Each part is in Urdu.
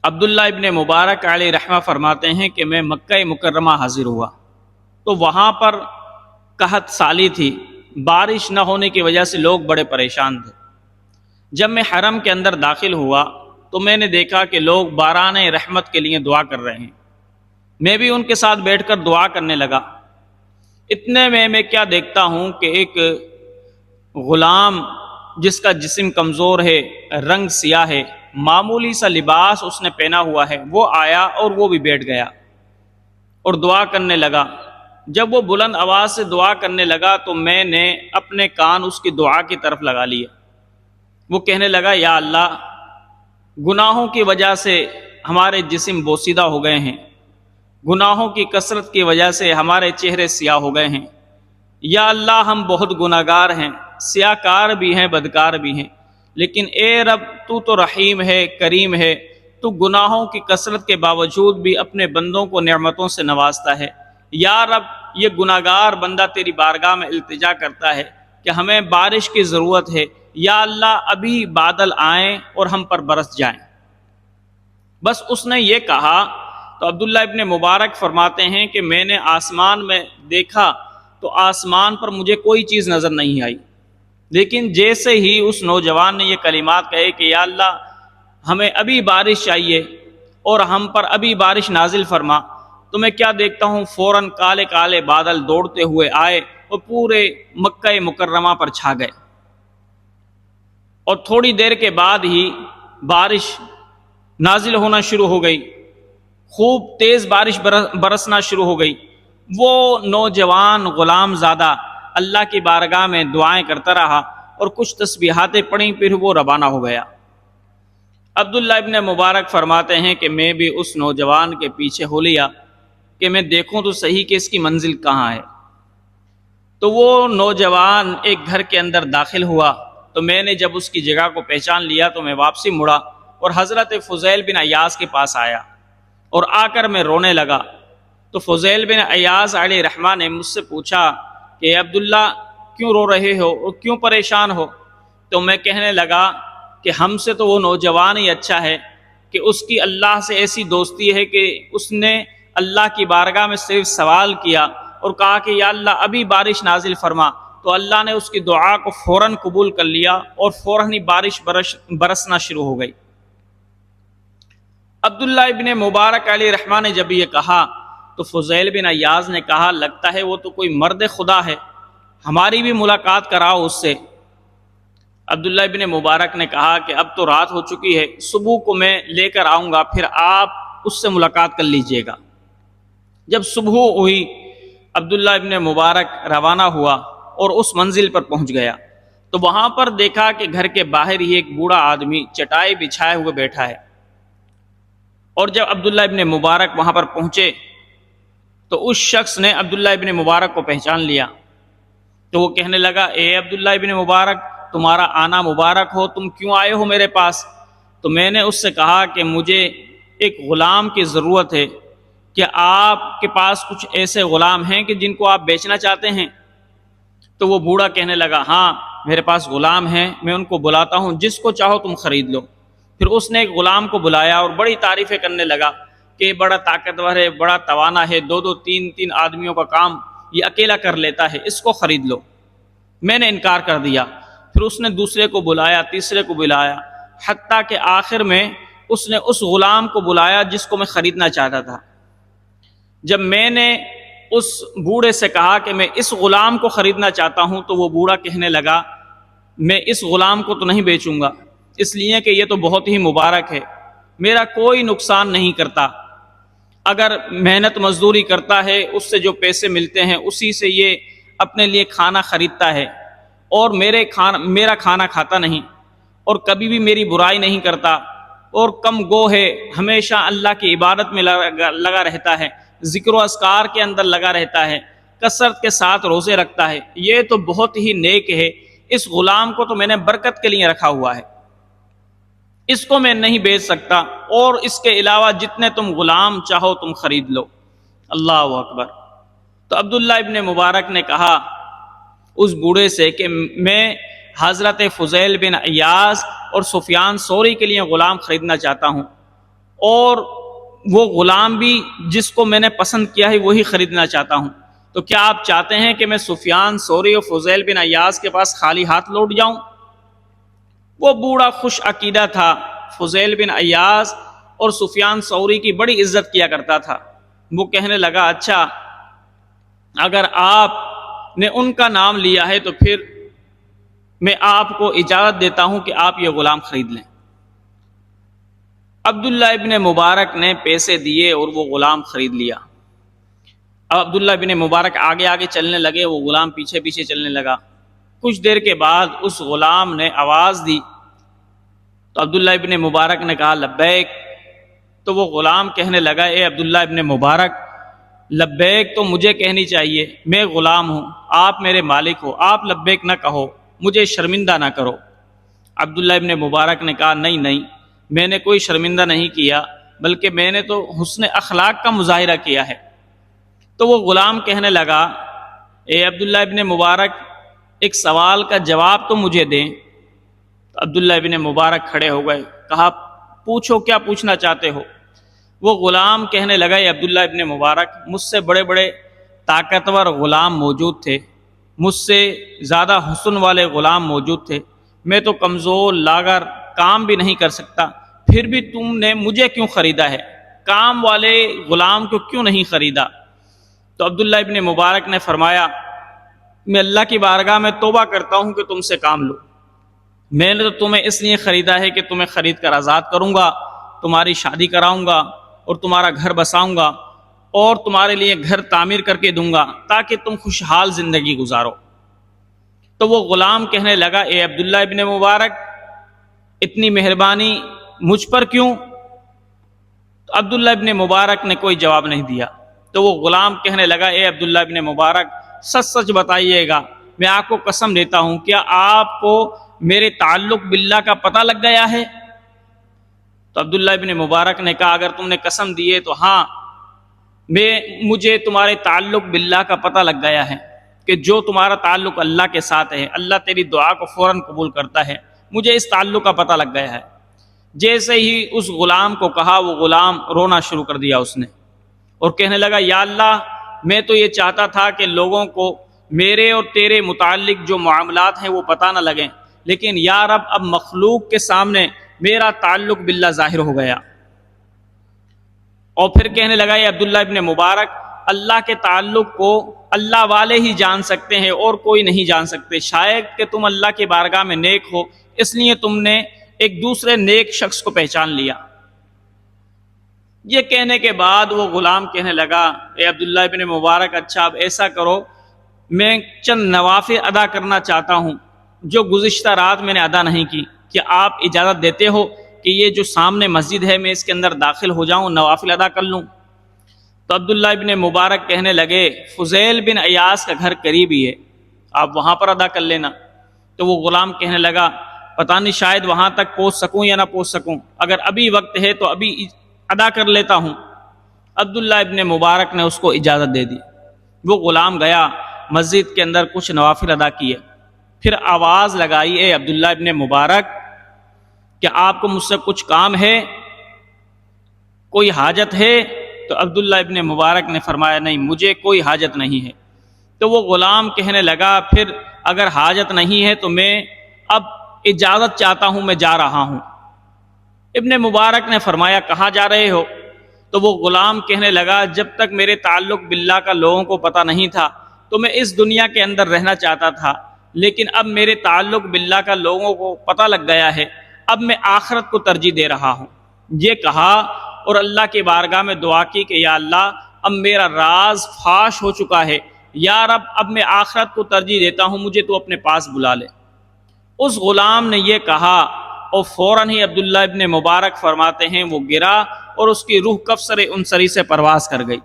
عبداللہ ابن مبارک علیہ رحمہ فرماتے ہیں کہ میں مکہ مکرمہ حاضر ہوا تو وہاں پر قحط سالی تھی، بارش نہ ہونے کی وجہ سے لوگ بڑے پریشان تھے۔ جب میں حرم کے اندر داخل ہوا تو میں نے دیکھا کہ لوگ باران رحمت کے لیے دعا کر رہے ہیں، میں بھی ان کے ساتھ بیٹھ کر دعا کرنے لگا۔ اتنے میں کیا دیکھتا ہوں کہ ایک غلام جس کا جسم کمزور ہے، رنگ سیاہ ہے، معمولی سا لباس اس نے پہنا ہوا ہے، وہ آیا اور وہ بھی بیٹھ گیا اور دعا کرنے لگا۔ جب وہ بلند آواز سے دعا کرنے لگا تو میں نے اپنے کان اس کی دعا کی طرف لگا لیے۔ وہ کہنے لگا، یا اللہ، گناہوں کی وجہ سے ہمارے جسم بوسیدہ ہو گئے ہیں، گناہوں کی کثرت کی وجہ سے ہمارے چہرے سیاہ ہو گئے ہیں، یا اللہ ہم بہت گناہگار ہیں، سیاہ کار بھی ہیں، بدکار بھی ہیں، لیکن اے رب تو رحیم ہے، کریم ہے، تو گناہوں کی کثرت کے باوجود بھی اپنے بندوں کو نعمتوں سے نوازتا ہے۔ یا رب، یہ گناہگار بندہ تیری بارگاہ میں التجا کرتا ہے کہ ہمیں بارش کی ضرورت ہے، یا اللہ ابھی بادل آئیں اور ہم پر برس جائیں۔ بس اس نے یہ کہا تو عبداللہ ابن مبارک فرماتے ہیں کہ میں نے آسمان میں دیکھا تو آسمان پر مجھے کوئی چیز نظر نہیں آئی، لیکن جیسے ہی اس نوجوان نے یہ کلمات کہے کہ یا اللہ ہمیں ابھی بارش چاہیے اور ہم پر ابھی بارش نازل فرما، تو میں کیا دیکھتا ہوں، فوراً کالے کالے بادل دوڑتے ہوئے آئے اور پورے مکہ مکرمہ پر چھا گئے، اور تھوڑی دیر کے بعد ہی بارش نازل ہونا شروع ہو گئی، خوب تیز بارش برسنا شروع ہو گئی۔ وہ نوجوان غلام زادہ اللہ کی بارگاہ میں دعائیں کرتا رہا اور کچھ تسبیحاتیں پڑھیں، پھر وہ روانہ ہو گیا۔ عبداللہ ابن مبارک فرماتے ہیں کہ میں بھی اس نوجوان کے پیچھے ہو لیا کہ میں دیکھوں تو صحیح کہ اس کی منزل کہاں ہے۔ تو وہ نوجوان ایک گھر کے اندر داخل ہوا تو میں نے جب اس کی جگہ کو پہچان لیا تو میں واپسی مڑا اور حضرت فضیل بن عیاض کے پاس آیا اور آ کر میں رونے لگا۔ تو فضیل بن عیاض علیہ رحمہ نے مجھ سے پوچھا کہ عبداللہ کیوں رو رہے ہو اور کیوں پریشان ہو؟ تو میں کہنے لگا کہ ہم سے تو وہ نوجوان ہی اچھا ہے کہ اس کی اللہ سے ایسی دوستی ہے کہ اس نے اللہ کی بارگاہ میں صرف سوال کیا اور کہا کہ یا اللہ ابھی بارش نازل فرما، تو اللہ نے اس کی دعا کو فوراً قبول کر لیا اور فوراً ہی بارش برسنا شروع ہو گئی۔ عبداللہ ابن مبارک علیہ رحمہ نے جب یہ کہا تو فضیل بن عیاض نے کہا، لگتا ہے وہ تو کوئی مرد خدا ہے، ہماری بھی ملاقات کراؤ اس سے۔ عبداللہ ابن مبارک نے کہا کہ اب تو رات ہو چکی ہے، صبح کو میں لے کر آؤں گا، پھر آپ اس سے ملاقات کر لیجئے گا۔ جب صبح ہوئی عبداللہ ابن مبارک روانہ ہوا اور اس منزل پر پہنچ گیا تو وہاں پر دیکھا کہ گھر کے باہر ہی ایک بوڑھا آدمی چٹائی بچھائے ہوئے بیٹھا ہے، اور جب عبداللہ ابن مبارک وہاں پر پہنچے تو اس شخص نے عبداللہ ابن مبارک کو پہچان لیا۔ تو وہ کہنے لگا، اے عبداللہ ابن مبارک، تمہارا آنا مبارک ہو، تم کیوں آئے ہو میرے پاس؟ تو میں نے اس سے کہا کہ مجھے ایک غلام کی ضرورت ہے، کہ آپ کے پاس کچھ ایسے غلام ہیں کہ جن کو آپ بیچنا چاہتے ہیں؟ تو وہ بوڑھا کہنے لگا، ہاں میرے پاس غلام ہیں، میں ان کو بلاتا ہوں، جس کو چاہو تم خرید لو۔ پھر اس نے ایک غلام کو بلایا اور بڑی تعریفیں کرنے لگا کہ یہ بڑا طاقتور ہے، بڑا توانا ہے، دو تین آدمیوں کا کام یہ اکیلا کر لیتا ہے، اس کو خرید لو۔ میں نے انکار کر دیا۔ پھر اس نے دوسرے کو بلایا، تیسرے کو بلایا، حتیٰ کہ آخر میں اس نے اس غلام کو بلایا جس کو میں خریدنا چاہتا تھا۔ جب میں نے اس بوڑھے سے کہا کہ میں اس غلام کو خریدنا چاہتا ہوں تو وہ بوڑھا کہنے لگا، میں اس غلام کو تو نہیں بیچوں گا، اس لیے کہ یہ تو بہت ہی مبارک ہے، میرا کوئی نقصان نہیں کرتا، اگر محنت مزدوری کرتا ہے اس سے جو پیسے ملتے ہیں اسی سے یہ اپنے لیے کھانا خریدتا ہے، اور میرا کھانا کھاتا نہیں، اور کبھی بھی میری برائی نہیں کرتا، اور کم گو ہے، ہمیشہ اللہ کی عبادت میں لگا رہتا ہے، ذکر و اذکار کے اندر لگا رہتا ہے، کثرت کے ساتھ روزے رکھتا ہے، یہ تو بہت ہی نیک ہے، اس غلام کو تو میں نے برکت کے لیے رکھا ہوا ہے، اس کو میں نہیں بیچ سکتا، اور اس کے علاوہ جتنے تم غلام چاہو تم خرید لو۔ اللہ اکبر۔ تو عبداللہ ابن مبارک نے کہا اس بوڑھے سے کہ میں حضرت فضیل بن عیاض اور سفیان ثوری کے لیے غلام خریدنا چاہتا ہوں، اور وہ غلام بھی جس کو میں نے پسند کیا ہے وہی خریدنا چاہتا ہوں، تو کیا آپ چاہتے ہیں کہ میں سفیان ثوری اور فضیل بن عیاض کے پاس خالی ہاتھ لوٹ جاؤں؟ وہ بوڑھا خوش عقیدہ تھا، فضیل بن عیاض اور سفیان ثوری کی بڑی عزت کیا کرتا تھا۔ وہ کہنے لگا اچھا اگر آپ نے ان کا نام لیا ہے تو پھر میں آپ کو اجازت دیتا ہوں کہ آپ یہ غلام خرید لیں۔ عبداللہ ابن مبارک نے پیسے دیے اور وہ غلام خرید لیا۔ اب عبداللہ ابن مبارک آگے آگے چلنے لگے، وہ غلام پیچھے پیچھے چلنے لگا۔ کچھ دیر کے بعد اس غلام نے آواز دی تو عبداللہ ابن مبارک نے کہا لبیک، تو وہ غلام کہنے لگا اے عبداللہ ابن مبارک، لبیک تو مجھے کہنی چاہیے، میں غلام ہوں، آپ میرے مالک ہو، آپ لبیک نہ کہو، مجھے شرمندہ نہ کرو۔ عبداللہ ابن مبارک نے کہا نہیں نہیں، میں نے کوئی شرمندہ نہیں کیا، بلکہ میں نے تو حسن اخلاق کا مظاہرہ کیا ہے۔ تو وہ غلام کہنے لگا اے عبداللہ ابن مبارک، ایک سوال کا جواب تو مجھے دیں۔ تو عبداللہ ابن مبارک کھڑے ہو گئے، کہا پوچھو کیا پوچھنا چاہتے ہو؟ وہ غلام کہنے لگا اے عبداللہ ابن مبارک، مجھ سے بڑے بڑے طاقتور غلام موجود تھے، مجھ سے زیادہ حسن والے غلام موجود تھے، میں تو کمزور لاغر کام بھی نہیں کر سکتا، پھر بھی تم نے مجھے کیوں خریدا ہے؟ کام والے غلام کو کیوں نہیں خریدا؟ تو عبداللہ ابن مبارک نے فرمایا میں اللہ کی بارگاہ میں توبہ کرتا ہوں کہ تم سے کام لوں، میں نے تو تمہیں اس لیے خریدا ہے کہ تمہیں خرید کر آزاد کروں گا، تمہاری شادی کراؤں گا اور تمہارا گھر بساؤں گا اور تمہارے لیے گھر تعمیر کر کے دوں گا تاکہ تم خوشحال زندگی گزارو۔ تو وہ غلام کہنے لگا اے عبداللہ ابن مبارک، اتنی مہربانی مجھ پر کیوں؟ تو عبداللہ ابن مبارک نے کوئی جواب نہیں دیا۔ تو وہ غلام کہنے لگا اے عبداللہ ابن مبارک، سچ سچ بتائیے گا، میں آپ کو قسم دیتا ہوں، کیا آپ کو میرے تعلق باللہ کا پتہ لگ گیا ہے؟ تو عبداللہ ابن مبارک نے کہا اگر تم نے قسم دی ہے تو ہاں، مجھے تمہارے تعلق باللہ کا پتہ لگ گیا ہے کہ جو تمہارا تعلق اللہ کے ساتھ ہے، اللہ تیری دعا کو فوراً قبول کرتا ہے، مجھے اس تعلق کا پتہ لگ گیا ہے۔ جیسے ہی اس غلام کو کہا، وہ غلام رونا شروع کر دیا اس نے، اور کہنے لگا یا اللہ، میں تو یہ چاہتا تھا کہ لوگوں کو میرے اور تیرے متعلق جو معاملات ہیں وہ پتہ نہ لگیں، لیکن یا رب اب مخلوق کے سامنے میرا تعلق باللہ ظاہر ہو گیا۔ اور پھر کہنے لگا یہ عبداللہ ابن مبارک، اللہ کے تعلق کو اللہ والے ہی جان سکتے ہیں اور کوئی نہیں جان سکتے، شاید کہ تم اللہ کی بارگاہ میں نیک ہو، اس لیے تم نے ایک دوسرے نیک شخص کو پہچان لیا۔ یہ کہنے کے بعد وہ غلام کہنے لگا اے عبداللہ ابن مبارک، اچھا اب ایسا کرو، میں چند نوافل ادا کرنا چاہتا ہوں جو گزشتہ رات میں نے ادا نہیں کی، کیا آپ اجازت دیتے ہو کہ یہ جو سامنے مسجد ہے میں اس کے اندر داخل ہو جاؤں، نوافل ادا کر لوں؟ تو عبداللہ ابن مبارک کہنے لگے فضیل بن عیاض کا گھر قریب ہی ہے، آپ وہاں پر ادا کر لینا۔ تو وہ غلام کہنے لگا پتہ نہیں شاید وہاں تک پہنچ سکوں یا نہ پہنچ سکوں، اگر ابھی وقت ہے تو ابھی ادا کر لیتا ہوں۔ عبداللہ ابن مبارک نے اس کو اجازت دے دی۔ وہ غلام گیا، مسجد کے اندر کچھ نوافل ادا کیے، پھر آواز لگائی اے عبداللہ ابن مبارک، کیا آپ کو مجھ سے کچھ کام ہے، کوئی حاجت ہے؟ تو عبداللہ ابن مبارک نے فرمایا نہیں، مجھے کوئی حاجت نہیں ہے۔ تو وہ غلام کہنے لگا پھر اگر حاجت نہیں ہے تو میں اب اجازت چاہتا ہوں، میں جا رہا ہوں۔ ابن مبارک نے فرمایا کہاں جا رہے ہو؟ تو وہ غلام کہنے لگا جب تک میرے تعلق باللہ کا لوگوں کو پتہ نہیں تھا تو میں اس دنیا کے اندر رہنا چاہتا تھا، لیکن اب میرے تعلق باللہ کا لوگوں کو پتہ لگ گیا ہے، اب میں آخرت کو ترجیح دے رہا ہوں۔ یہ کہا اور اللہ کی بارگاہ میں دعا کی کہ یا اللہ اب میرا راز فاش ہو چکا ہے، یا رب اب میں آخرت کو ترجیح دیتا ہوں، مجھے تو اپنے پاس بلا لے۔ اس غلام نے یہ کہا اور فوراً ہی عبداللہ ابن مبارک فرماتے ہیں وہ گرا اور اس کی روح کفسر انصری سے پرواز کر گئی۔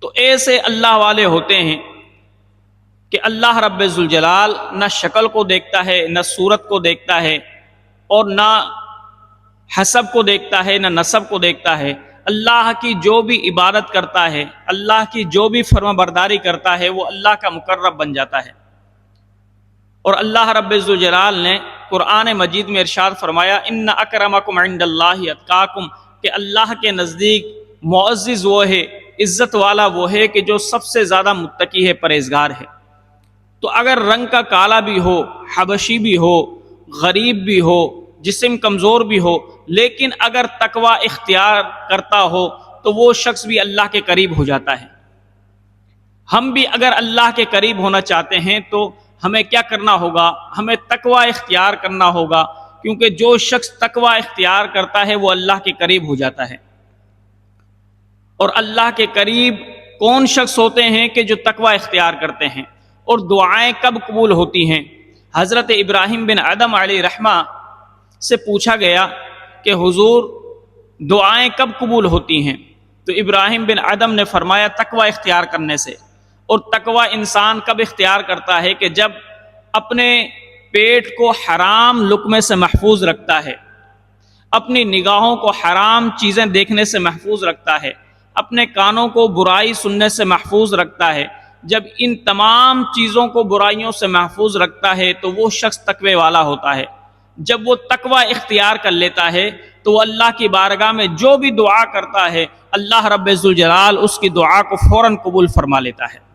تو ایسے اللہ والے ہوتے ہیں کہ اللہ رب ذوالجلال نہ شکل کو دیکھتا ہے، نہ صورت کو دیکھتا ہے، اور نہ حسب کو دیکھتا ہے، نہ نسب کو دیکھتا ہے۔ اللہ کی جو بھی عبادت کرتا ہے، اللہ کی جو بھی فرما برداری کرتا ہے، وہ اللہ کا مقرب بن جاتا ہے۔ اور اللہ رب ذوالجلال نے قرآن مجید میں ارشاد فرمایا ان اکرمکم عند اللہ اتقاکم، کہ اللہ کے نزدیک معزز وہ ہے، عزت والا وہ ہے کہ جو سب سے زیادہ متقی ہے، پرہیزگار ہے۔ تو اگر رنگ کا کالا بھی ہو، حبشی بھی ہو، غریب بھی ہو، جسم کمزور بھی ہو، لیکن اگر تقوی اختیار کرتا ہو تو وہ شخص بھی اللہ کے قریب ہو جاتا ہے۔ ہم بھی اگر اللہ کے قریب ہونا چاہتے ہیں تو ہمیں کیا کرنا ہوگا؟ ہمیں تقوی اختیار کرنا ہوگا، کیونکہ جو شخص تقوی اختیار کرتا ہے وہ اللہ کے قریب ہو جاتا ہے۔ اور اللہ کے قریب کون شخص ہوتے ہیں کہ جو تقوی اختیار کرتے ہیں؟ اور دعائیں کب قبول ہوتی ہیں؟ حضرت ابراہیم بن ادم علیہ رحمہ سے پوچھا گیا کہ حضور دعائیں کب قبول ہوتی ہیں؟ تو ابراہیم بن ادم نے فرمایا تقوی اختیار کرنے سے۔ اور تقوی انسان کب اختیار کرتا ہے؟ کہ جب اپنے پیٹ کو حرام لقمے سے محفوظ رکھتا ہے، اپنی نگاہوں کو حرام چیزیں دیکھنے سے محفوظ رکھتا ہے، اپنے کانوں کو برائی سننے سے محفوظ رکھتا ہے۔ جب ان تمام چیزوں کو برائیوں سے محفوظ رکھتا ہے تو وہ شخص تقوی والا ہوتا ہے۔ جب وہ تقوی اختیار کر لیتا ہے تو وہ اللہ کی بارگاہ میں جو بھی دعا کرتا ہے، اللہ رب ذوالجلال اس کی دعا کو فوراً قبول فرما لیتا ہے۔